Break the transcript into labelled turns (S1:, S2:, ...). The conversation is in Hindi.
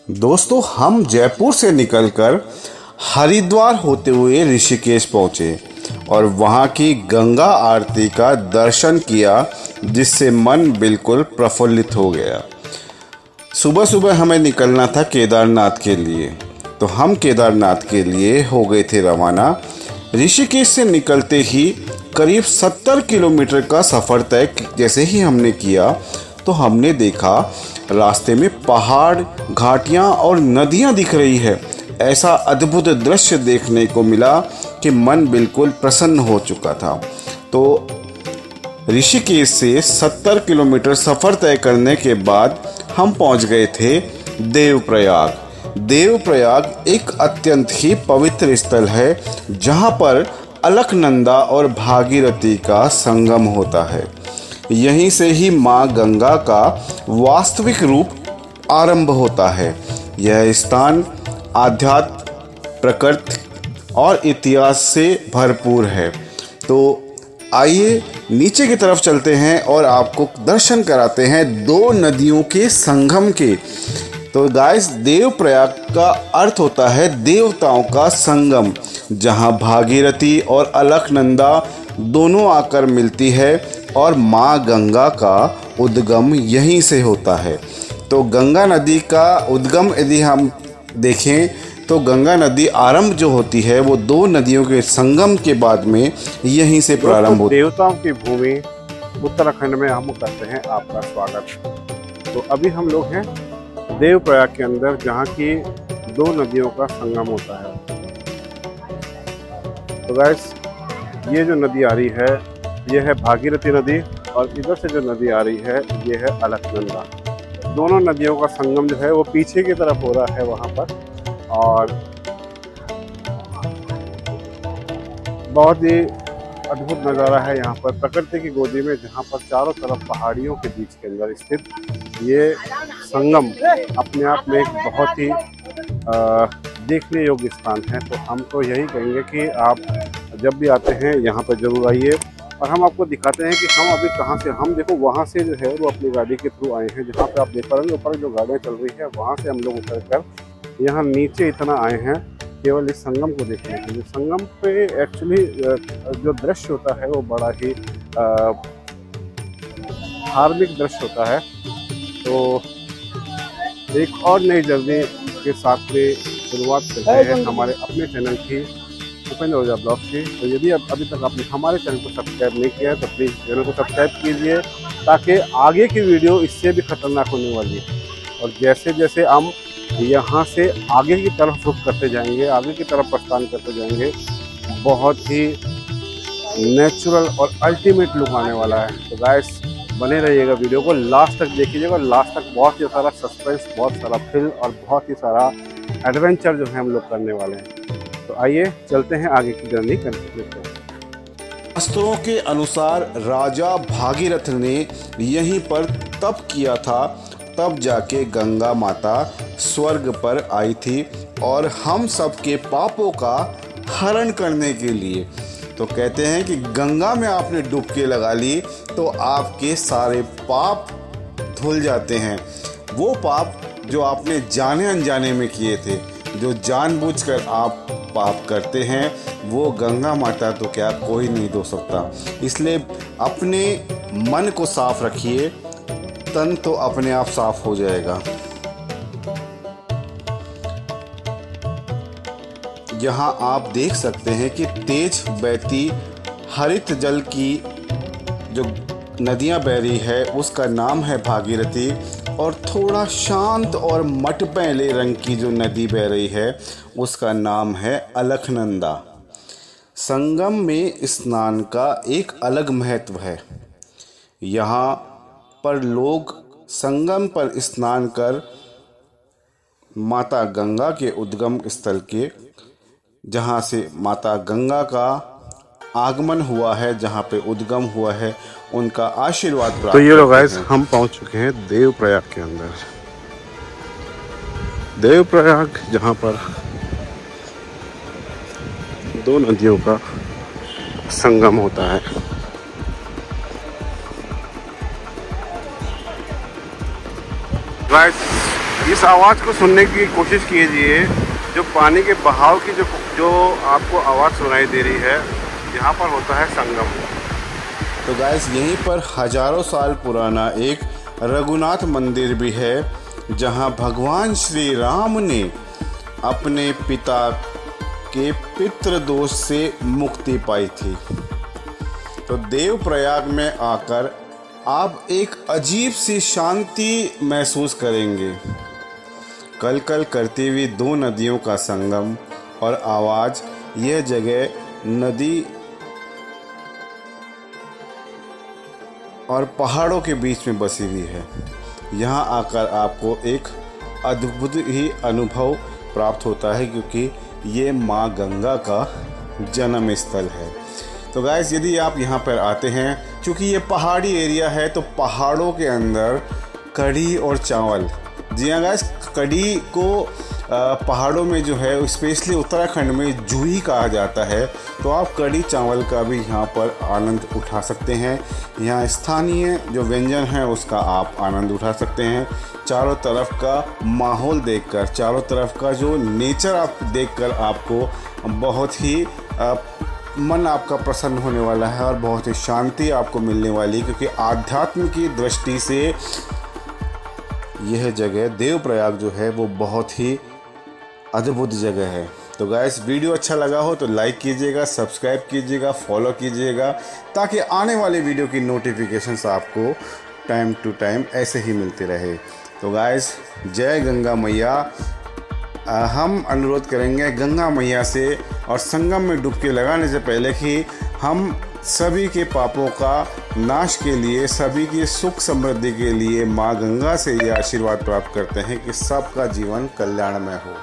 S1: दोस्तों, हम जयपुर से निकलकर हरिद्वार होते हुए ऋषिकेश पहुँचे और वहाँ की गंगा आरती का दर्शन किया, जिससे मन बिल्कुल प्रफुल्लित हो गया। सुबह सुबह हमें निकलना था केदारनाथ के लिए, तो हम केदारनाथ के लिए हो गए थे रवाना। ऋषिकेश से निकलते ही करीब 70 किलोमीटर का सफ़र तय जैसे ही हमने किया तो हमने देखा रास्ते में पहाड़, घाटियाँ और नदियाँ दिख रही है। ऐसा अद्भुत दृश्य देखने को मिला कि मन बिल्कुल प्रसन्न हो चुका था। तो ऋषिकेश से 70 किलोमीटर सफ़र तय करने के बाद हम पहुंच गए थे देवप्रयाग। देवप्रयाग एक अत्यंत ही पवित्र स्थल है, जहां पर अलकनंदा और भागीरथी का संगम होता है। यहीं से ही माँ गंगा का वास्तविक रूप आरंभ होता है। यह स्थान आध्यात्म, प्रकृति और इतिहास से भरपूर है। तो आइए नीचे की तरफ चलते हैं और आपको दर्शन कराते हैं दो नदियों के संगम के। तो गाइस, देवप्रयाग का अर्थ होता है देवताओं का संगम, जहां भागीरथी और अलकनंदा दोनों आकर मिलती है और माँ गंगा का उद्गम यहीं से होता है। तो गंगा नदी का उद्गम यदि हम देखें तो गंगा नदी आरंभ जो होती है वो दो नदियों के संगम के बाद में यहीं से प्रारंभ होती है।
S2: देवताओं की भूमि उत्तराखंड में हम करते हैं आपका स्वागत। तो अभी हम लोग हैं देवप्रयाग के अंदर, जहाँ की दो नदियों का संगम होता है। तो गाइस, ये जो नदी आ रही है ये है भागीरथी नदी और इधर से जो नदी आ रही है ये है अलकनंदा। दोनों नदियों का संगम जो है वो पीछे की तरफ हो रहा है वहाँ पर, और बहुत ही अद्भुत नज़ारा है यहाँ पर प्रकृति की गोदी में, जहाँ पर चारों तरफ पहाड़ियों के बीच के अंदर स्थित ये संगम अपने आप में एक बहुत ही देखने योग्य स्थान है। तो हम तो यही कहेंगे कि आप जब भी आते हैं यहाँ पर जरूर आइए। और हम आपको दिखाते हैं कि हम अभी कहाँ से, हम देखो वहाँ से जो है वो अपनी गाड़ी के थ्रू आए हैं, जहाँ पे आप देख पा रहे हैं ऊपर जो गाड़ियाँ चल रही है वहाँ से हम लोग उतर कर यहाँ नीचे इतना आए हैं केवल इस संगम को देखने के लिए। संगम पे एक्चुअली जो दृश्य होता है वो बड़ा ही धार्मिक दृश्य होता है। तो एक और नई जर्नी के साथ में शुरुआत करते हैं हमारे अपने चैनल की, उपेंद्र ओझा ब्लॉग की। तो यदि अभी तक आपने हमारे चैनल को सब्सक्राइब नहीं किया है तो प्लीज़ चैनल को सब्सक्राइब कीजिए, ताकि आगे की वीडियो इससे भी खतरनाक होने वाली है। और जैसे जैसे हम यहाँ से आगे की तरफ रुख करते जाएंगे, आगे की तरफ प्रस्थान करते जाएंगे, बहुत ही नेचुरल और अल्टीमेट लुक आने वाला है। तो गाइस, बने रहिएगा, वीडियो को लास्ट तक देखिएगा। लास्ट तक बहुत ही सारा सस्पेंस, बहुत सारा थ्रिल और बहुत ही सारा एडवेंचर जो है हम लोग करने वाले हैं। तो आइए चलते हैं आगे की जर्नी करते हैं।
S1: शास्त्रों के अनुसार राजा भागीरथ ने यहीं पर तप किया था, तब जाके गंगा माता स्वर्ग पर आई थी और हम सब के पापों का हरण करने के लिए। तो कहते हैं कि गंगा में आपने डुबकी लगा ली तो आपके सारे पाप धुल जाते हैं। वो पाप जो आपने जाने अनजाने में किए थे, जो जानबूझकर आप पाप करते हैं, वो गंगा माता तो क्या कोई नहीं धो सकता। इसलिए अपने मन को साफ रखिए, तन तो अपने आप साफ हो जाएगा। यहाँ आप देख सकते हैं कि तेज बहती हरित जल की जो नदियाँ बह रही है उसका नाम है भागीरथी, और थोड़ा शांत और मटमैले रंग की जो नदी बह रही है उसका नाम है अलकनंदा। संगम में स्नान का एक अलग महत्व है। यहाँ पर लोग संगम पर स्नान कर माता गंगा के उद्गम स्थल के, जहाँ से माता गंगा का आगमन हुआ है, जहाँ पे उद्गम हुआ है, उनका आशीर्वाद प्राप्त।
S2: तो ये लोग गाइस, हम पहुँच चुके हैं देवप्रयाग के अंदर। देवप्रयाग जहाँ पर दो नदियों का संगम होता है। गाइस, इस आवाज़ को सुनने की कोशिश कीजिए, जो पानी के बहाव की जो आपको आवाज़ सुनाई दे रही है, यहाँ पर होता है संगम।
S1: तो गाइस यहीं पर हजारों साल पुराना एक रघुनाथ मंदिर भी है, जहाँ भगवान श्री राम ने अपने पिता के पितृदोष से मुक्ति पाई थी। तो देवप्रयाग में आकर आप एक अजीब सी शांति महसूस करेंगे। कल कल करती हुई दो नदियों का संगम और आवाज़। यह जगह नदी और पहाड़ों के बीच में बसी हुई है। यहाँ आकर आपको एक अद्भुत ही अनुभव प्राप्त होता है, क्योंकि ये माँ गंगा का जन्म स्थल है। तो गाइस यदि आप यहाँ पर आते हैं, चूँकि ये पहाड़ी एरिया है, तो पहाड़ों के अंदर कढ़ी और चावल, जी हाँ गाइस, कढ़ी को पहाड़ों में जो है स्पेशली उत्तराखंड में जूही कहा जाता है। तो आप कढ़ी चावल का भी यहाँ पर आनंद उठा सकते हैं। यहाँ स्थानीय जो व्यंजन है उसका आप आनंद उठा सकते हैं। चारों तरफ का माहौल देखकर, चारों तरफ का जो नेचर आप देखकर आपको बहुत ही मन आपका प्रसन्न होने वाला है और बहुत ही शांति आपको मिलने वाली, क्योंकि आध्यात्म की दृष्टि से यह जगह देवप्रयाग जो है वो बहुत ही अद्भुत जगह है। तो गाइस वीडियो अच्छा लगा हो तो लाइक कीजिएगा, सब्सक्राइब कीजिएगा, फॉलो कीजिएगा, ताकि आने वाले वीडियो की नोटिफिकेशंस आपको टाइम टू टाइम ऐसे ही मिलते रहे। तो गाइस जय गंगा मैया। हम अनुरोध करेंगे गंगा मैया से और संगम में डुबकी लगाने से पहले कि हम सभी के पापों का नाश के लिए, सभी की सुख समृद्धि के लिए माँ गंगा से ये आशीर्वाद प्राप्त करते हैं कि सबका जीवन कल्याणमय हो।